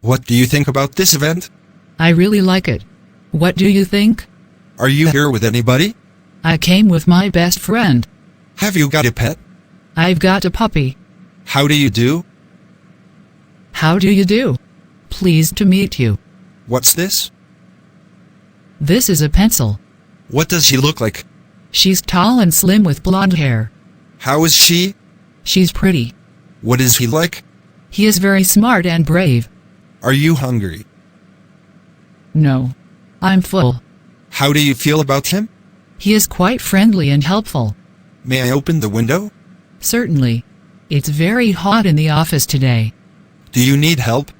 What do you think about this event? I really like it. What do you think? Are you here with anybody? I came with my best friend. Have you got a pet? I've got a puppy. How do you do? How do you do? Pleased to meet you. What's this? This is a pencil. What does she look like? She's tall and slim with blonde hair. How is she? She's pretty. What is he like? He is very smart and brave. Are you hungry? No. I'm full. How do you feel about him? He is quite friendly and helpful. May I open the window? Certainly. It's very hot in the office today. Do you need help?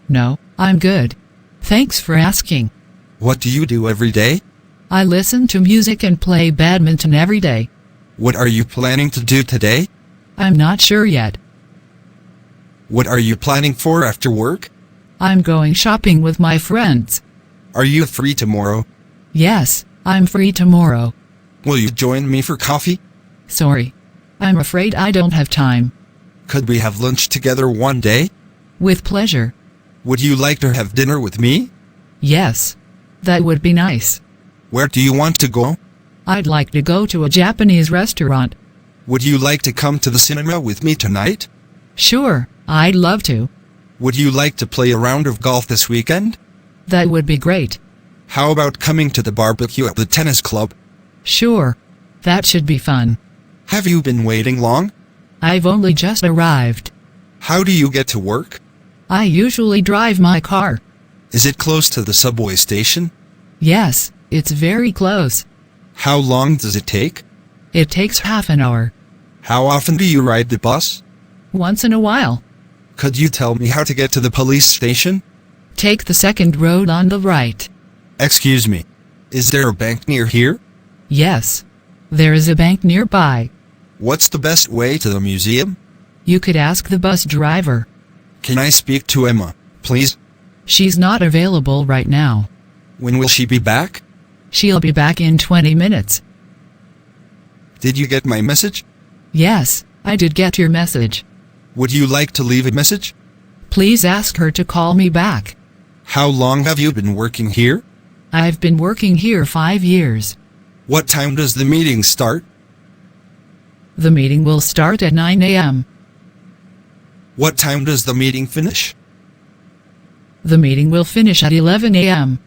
No, I'm good. Thanks for asking. What do you do every day? I listen to music and play badminton every day. What are you planning to do today? I'm not sure yet. What are you planning for after work? I'm going shopping with my friends. Are you free tomorrow? Yes, I'm free tomorrow. Will you join me for coffee? Sorry. I'm afraid I don't have time. Could we have lunch together one day? With pleasure. Would you like to have dinner with me? Yes. That would be nice. Where do you want to go? I'd like to go to a Japanese restaurant. Would you like to come to the cinema with me tonight? Sure, I'd love to. Would you like to play a round of golf this weekend? That would be great. How about coming to the barbecue at the tennis club? Sure. That should be fun. Have you been waiting long? I've only just arrived. How do you get to work? I usually drive my car. Is it close to the subway station? Yes, it's very close. How long does it take? It takes half an hour. How often do you ride the bus? Once in a while. Could you tell me how to get to the police station? Take the second road on the right. Excuse me. Is there a bank near here? Yes. There is a bank nearby. What's the best way to the museum? You could ask the bus driver. Can I speak to Emma, please? She's not available right now. When will she be back? She'll be back in 20 minutes. Did you get my message? Yes, I did get your message. Would you like to leave a message? Please ask her to call me back. How long have you been working here? I've been working here 5 years. What time does the meeting start? The meeting will start at 9 a.m. What time does the meeting finish? The meeting will finish at 11 a.m.